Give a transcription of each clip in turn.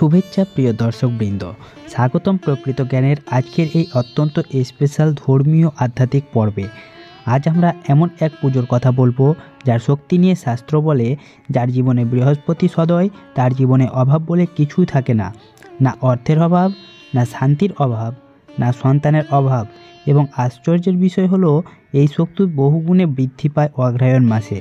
শুভেচ্ছা প্রিয় দর্শকবৃন্দ, স্বাগতম প্রকৃত জ্ঞানের আজকের এই অত্যন্ত স্পেশাল ধর্মীয় আধ্যাত্মিক পর্বে। আজ আমরা এমন এক পুজোর কথা বলবো যার শক্তি নিয়ে শাস্ত্র বলে, যার জীবনে বৃহস্পতি সদয় তার জীবনে অভাব বলে কিছুই থাকে না। না অর্থের অভাব, না শান্তির অভাব, না সন্তানের অভাব। এবং আশ্চর্যের বিষয় হলো এই শক্তি বহুগুণে বৃদ্ধি পায় অগ্রহায়ণ মাসে,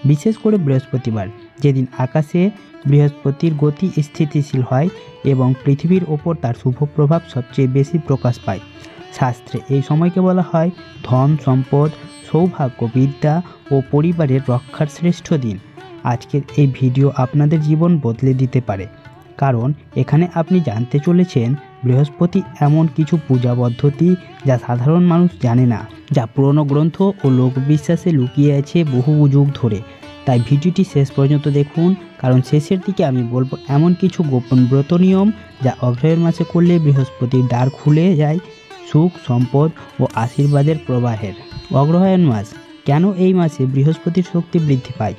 বিশেষ করে বৃহস্পতিবার, যেদিন আকাশে বৃহস্পতির গতি স্থিতিশীল হয় এবং পৃথিবীর ওপর তার শুভ প্রভাব সবচেয়ে বেশি প্রকাশ পায়। শাস্ত্রে এই সময়কে বলা হয় ধন সম্পদ, সৌভাগ্য, বিদ্যা ও পরিবারের রক্ষার শ্রেষ্ঠ দিন। আজকের এই ভিডিও আপনাদের জীবন বদলে দিতে পারে, কারণ এখানে আপনি জানতে চলেছেন বৃহস্পতি এমন কিছু পূজা পদ্ধতি যা সাধারণ মানুষ জানে না, যা পুরনো গ্রন্থ ও লোকবিশ্বাসে লুকিয়ে আছে বহু যুগ ধরে। তাই ভিডিওটি শেষ পর্যন্ত দেখুন, কারণ শেষের দিকে আমি বলবো এমন কিছু গোপন ব্রত নিয়ম যা অগ্রহায়ণ মাসে করলে বৃহস্পতির দ্বার খুলে যায় সুখ, সম্পদ ও আশীর্বাদের প্রবাহের। অগ্রহায়ণ মাস কেন? এই মাসে বৃহস্পতির শক্তি বৃদ্ধি পায়।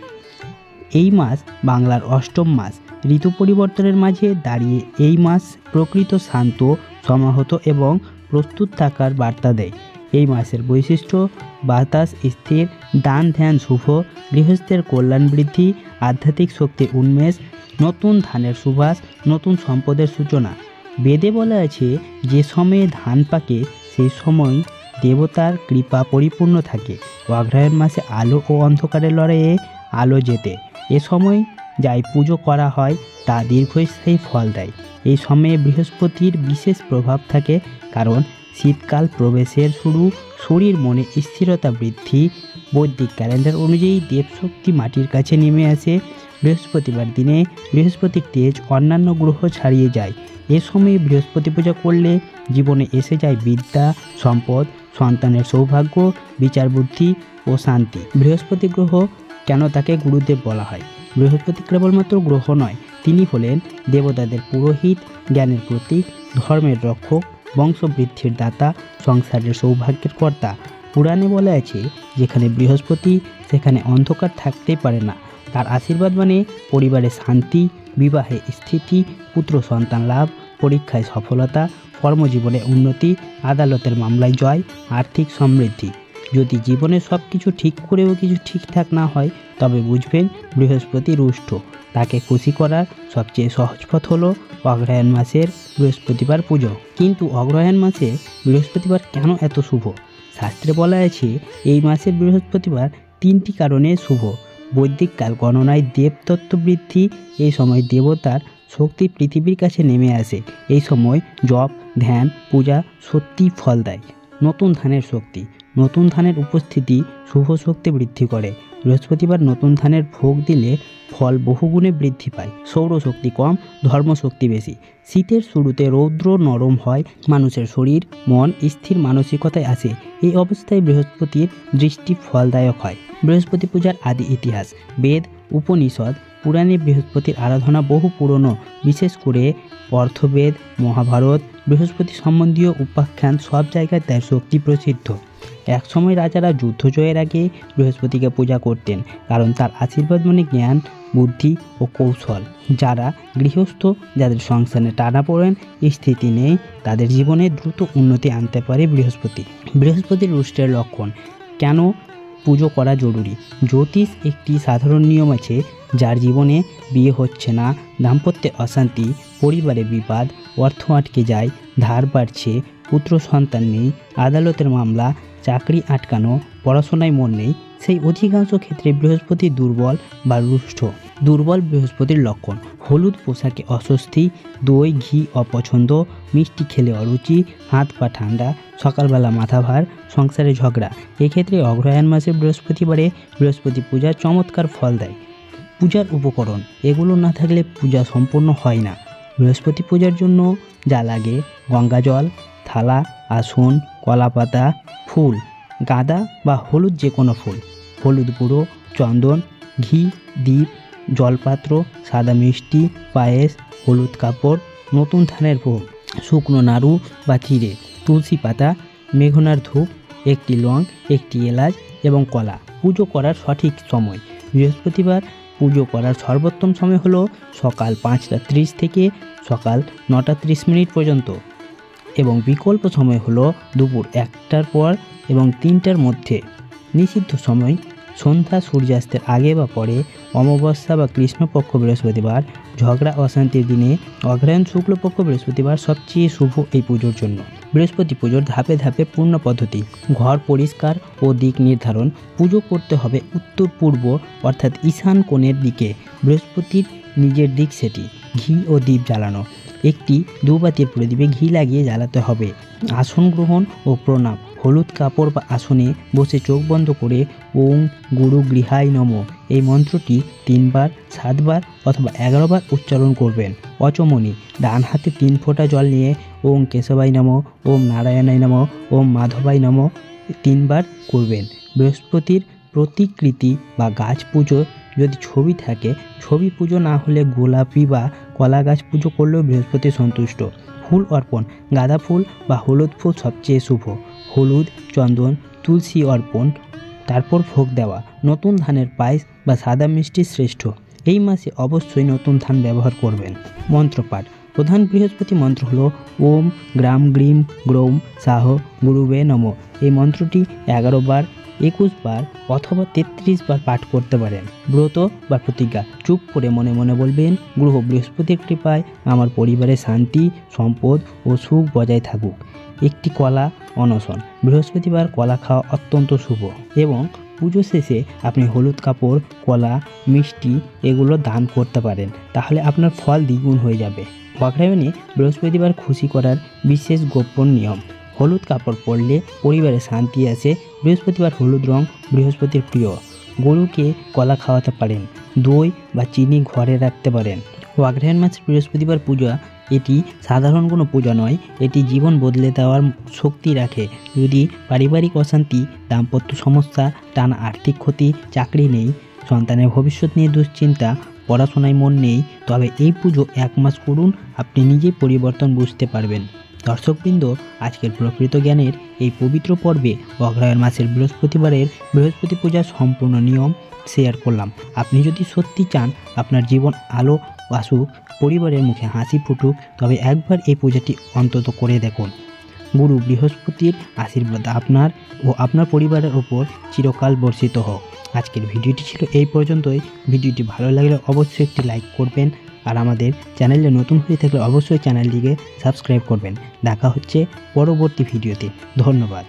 এই মাস বাংলার অষ্টম মাস, ঋতু পরিবর্তনের মাঝে দাঁড়িয়ে এই মাস প্রকৃত শান্ত, সমাহত এবং প্রস্তুত থাকার বার্তা দেয়। এই মাসের বৈশিষ্ট্য: বাতাস স্থির, দান ধ্যান শুভ, গৃহস্থের কল্যাণ বৃদ্ধি, আধ্যাত্মিক শক্তির উন্মেষ, নতুন ধানের সুবাস, নতুন সম্পদের সূচনা। বেদে বলা আছে যে সময়ে ধান পাকে সেই সময় দেবতার কৃপা পরিপূর্ণ থাকে। অগ্রহায়ণ মাসে আলো ও অন্ধকারের লড়াইয়ে আলো জেতে। এ সময় যাই পুজো করা হয় তা দীর্ঘস্থায়ী ফল দেয়। এই সময়ে বৃহস্পতির বিশেষ প্রভাব থাকে, কারণ শীতকাল প্রবেশের শুরু, শরীর মনে স্থিরতা বৃদ্ধি। বৈদিক ক্যালেন্ডার অনুযায়ী দেবশক্তি মাটির কাছে নেমে আসে। বৃহস্পতিবার দিনে বৃহস্পতির তেজ অন্যান্য গ্রহ ছাড়িয়ে যায়। এ সময়ে বৃহস্পতি পূজা করলে জীবনে এসে যায় বিদ্যা, সম্পদ, সন্তানের সৌভাগ্য, বিচার বুদ্ধি ও শান্তি। বৃহস্পতি গ্রহ কেন তাকে গুরুদেব বলা হয়? বৃহস্পতি কেবলমাত্র গ্রহ নয়, তিনি হলেন দেবতাদের পুরোহিত, জ্ঞানের প্রতীক, ধর্মের রক্ষক, বংশবৃদ্ধির দাতা, সংসারের সৌভাগ্যের কর্তা। পুরাণে বলা আছে যেখানে বৃহস্পতি সেখানে অন্ধকার থাকতেই পারে না। তার আশীর্বাদ মানে পরিবারে শান্তি, বিবাহে স্থিতি, পুত্র সন্তান লাভ, পরীক্ষায় সফলতা, কর্মজীবনে উন্নতি, আদালতের মামলায় জয়, আর্থিক সমৃদ্ধি। যদি জীবনে সব কিছু ঠিক করেও কিছু ঠিকঠাক না হয়, তবে বুঝবেন বৃহস্পতি রুষ্ট। তাকে খুশি করার সবচেয়ে সহজ পথ হলো অগ্রহায়ণ মাসের বৃহস্পতিবার পুজো। কিন্তু অগ্রহায়ণ মাসে বৃহস্পতিবার কেন এত শুভ? শাস্ত্রে বলা আছে এই মাসের বৃহস্পতিবার 3টি কারণে শুভ। বৈদিক কাল গণনায় দেবতত্ত্ব বৃদ্ধি। এই সময় দেবতার শক্তি পৃথিবীর কাছে নেমে আসে। এই সময় জপ, ধ্যান, পূজা সত্যি ফল দেয়। নতুন ধানের শক্তি, নতুন ধানের উপস্থিতি শুভ শক্তি বৃদ্ধি করে। বৃহস্পতিবার নতুন ধানের ভোগ দিলে ফল বহুগুণে বৃদ্ধি পায়। সৌরশক্তি কম, ধর্মশক্তি বেশি। শীতের শুরুতে রৌদ্র নরম হয়, মানুষের শরীর মন স্থির মানসিকতায় আসে। এই অবস্থায় বৃহস্পতির দৃষ্টি ফলদায়ক হয়। বৃহস্পতি পূজার আদি ইতিহাস: বেদ, উপনিষদ, পুরাণে বৃহস্পতির আরাধনা বহু পুরনো। বিশেষ করে অর্থবেদ, মহাভারত, বৃহস্পতি সম্বন্ধীয় উপাখ্যান সব জায়গায় তার শক্তি প্রসিদ্ধ। একসময় রাজারা যুদ্ধ জয়ের আগে বৃহস্পতিকে পূজা করতেন, কারণ তার আশীর্বাদ মানে জ্ঞান, বুদ্ধি ও কৌশল। যারা গৃহস্থ, যাদের সংসারে টানাপোড়েন, স্থিতি নেই, তাদের জীবনে দ্রুত উন্নতি আনতে পারে বৃহস্পতি। বৃহস্পতির রুষ্টের লক্ষণ কেন পুজো করা জরুরি? জ্যোতিষ একটি সাধারণ নিয়ম আছে, যার জীবনে বিয়ে হচ্ছে না, দাম্পত্যে অশান্তি, পরিবারে বিবাদ, অর্থ আটকে যায়, ধার বাড়ছে, পুত্র সন্তান নেই, আদালতের মামলা, চাকরি আটকানো, পড়াশোনায় মন নেই, সেই অধিকাংশ ক্ষেত্রে বৃহস্পতি দুর্বল বা রুষ্ট। দুর্বল বৃহস্পতির লক্ষণ: হলুদ পোশাকে অস্বস্তি, দই ঘি অপছন্দ, মিষ্টি খেলে অরুচি, হাত পা ঠান্ডা, সকালবেলা মাথা ভার, সংসারে ঝগড়া। এক্ষেত্রে অগ্রহায়ণ মাসের বৃহস্পতিবারে বৃহস্পতি পূজা চমৎকার ফল দেয়। পূজার উপকরণ: এগুলো না থাকলে পূজা সম্পূর্ণ হয় না। বৃহস্পতি পূজার জন্য যা লাগে: গঙ্গা জল, থালা, আসন, কলাপাতা, ফুল, গাঁদা বা হলুদ যে কোনো ফুল, হলুদ গুঁড়ো, চন্দন, ঘি, দীপ, জলপাত্র, সাদা মিষ্টি, পায়েস, হলুদ কাপড়, নতুন ধানের ভোগ, শুকনো নাড়ু বা চিড়ে, তুলসী পাতা, মেঘনার ধূপ, একটি লং, একটি এলাচ এবং কলা। পুজো করার সঠিক সময়: বৃহস্পতিবার পুজো করার সর্বোত্তম সময় হলো সকাল 5টা 30 থেকে সকাল 9টা 30 মিনিট পর্যন্ত এবং বিকল্প সময় হলো দুপুর 1টার পর এবং 3টার মধ্যে। নিষিদ্ধ সময় সন্ধ্যা সূর্যাস্তের আগে বা পরে, অমাবস্যা বা কৃষ্ণপক্ষ বৃহস্পতিবার, ঝগড়া অশান্তির দিনে, অগ্রহায়ণ শুক্লপক্ষ বৃহস্পতিবার সবচেয়ে শুভ এই পুজোর জন্য। বৃহস্পতি পুজোর ধাপে ধাপে পূর্ণ পদ্ধতি। ঘর পরিষ্কার ও দিক নির্ধারণ। পুজো করতে হবে উত্তর পূর্ব অর্থাৎ ঈশান কোণের দিকে। বৃহস্পতির নিজের দিক সেটি। ঘি ও দীপ জ্বালানো। একটি দুবাতির প্রদীপে ঘি লাগিয়ে জ্বালাতে হবে। আসন গ্রহণ ও প্রণাম। হলুদ কাপড় বা আসনে বসে চোখ বন্ধ করে ওং গুরু গৃহায় নমঃ এই মন্ত্রটি 3 বার, 7 বার অথবা 11 বার উচ্চারণ করবেন। অচমনি ডান হাতে 3 ফোঁটা জল নিয়ে ওং কেশবায় নমঃ, ওম নারায়ণায় নমঃ, ওম মাধবায় নমঃ 3 বার করবেন। বৃহস্পতির প্রতিকৃতি বা গাছ পুজো যদি ছবি থাকে, ছবি পুজো না হলে গোলাপি বা কলা গাছ পুজো করলেও বৃহস্পতি সন্তুষ্ট। ফুল অর্পণ। গাঁদা ফুল বা হলুদ ফুল সবচেয়ে শুভ। হলুদ, চন্দন, তুলসী অর্পণ, তারপর ভোগ দেওয়া। নতুন ধানের পায়েস বা সাদা মিষ্টি শ্রেষ্ঠ। এই মাসে অবশ্যই নতুন ধান ব্যবহার করবেন। মন্ত্রপাঠ। প্রধান বৃহস্পতি মন্ত্র হলো ওম গ্রাম গ্রিম গ্রৌম সাহ গুরুবে নমঃ। এই মন্ত্রটি 11 বার, 21 বার অথবা 33 বার পাঠ করতে পারেন। ব্রত বা প্রতিজ্ঞা। চুপ করে মনে মনে বলবেন, গ্রহ বৃহস্পতির কৃপায় আমার পরিবারে শান্তি, সম্পদ ও সুখ বজায় থাকুক। একটি কলা অনশন। বৃহস্পতিবার কলা খাওয়া অত্যন্ত শুভ এবং পুজো শেষে আপনি হলুদ কাপড়, কলা, মিষ্টি এগুলো দান করতে পারেন, তাহলে আপনার ফল দ্বিগুণ হয়ে যাবে। অগ্রহায়ণে বৃহস্পতিবার খুশি করার বিশেষ গোপন নিয়ম। হলুদ কাপড় পরলে পরিবারে শান্তি আসে। বৃহস্পতিবার হলুদ রং বৃহস্পতির প্রিয়। গরুকে কলা খাওয়াতে পারেন। দই বা চিনি ঘরে রাখতে পারেন। অগ্রহায়ণ মাসের বৃহস্পতিবার পূজা এটি সাধারণ কোনো পূজা নয়, এটি জীবন বদলে দেওয়ার শক্তি রাখে। যদি পারিবারিক অশান্তি, দাম্পত্য সমস্যা, টানা আর্থিক ক্ষতি, চাকরি নেই, সন্তানের ভবিষ্যৎ নিয়ে দুশ্চিন্তা, পড়াশোনায় মন নেই, তবে এই পুজো 1 মাস করুন, আপনি নিজেই পরিবর্তন বুঝতে পারবেন। দর্শকবৃন্দ, আজকের প্রকৃত জ্ঞানের এই পবিত্র পর্বে অগ্রহায়ণ মাসের বৃহস্পতিবারের বৃহস্পতি পূজার সম্পূর্ণ নিয়ম শেয়ার করলাম। আপনি যদি সত্যি চান আপনার জীবন আলো আসুক, পরিবারের মুখে হাসি ফুটুক, তবে একবার এই পূজাটি অন্তত করে দেখুন। গুরু বৃহস্পতির আশীর্বাদ আপনার ও আপনার পরিবারের ওপর চিরকাল বর্ষিত হোক। আজকের ভিডিওটি ছিল এই পর্যন্তই। ভিডিওটি ভালো লাগলে অবশ্যই একটি লাইক করবেন আর আমাদের চ্যানেলে নতুন হয়ে থাকলে অবশ্যই চ্যানেলটিকে সাবস্ক্রাইব করবেন। দেখা হচ্ছে পরবর্তী ভিডিওতে। ধন্যবাদ।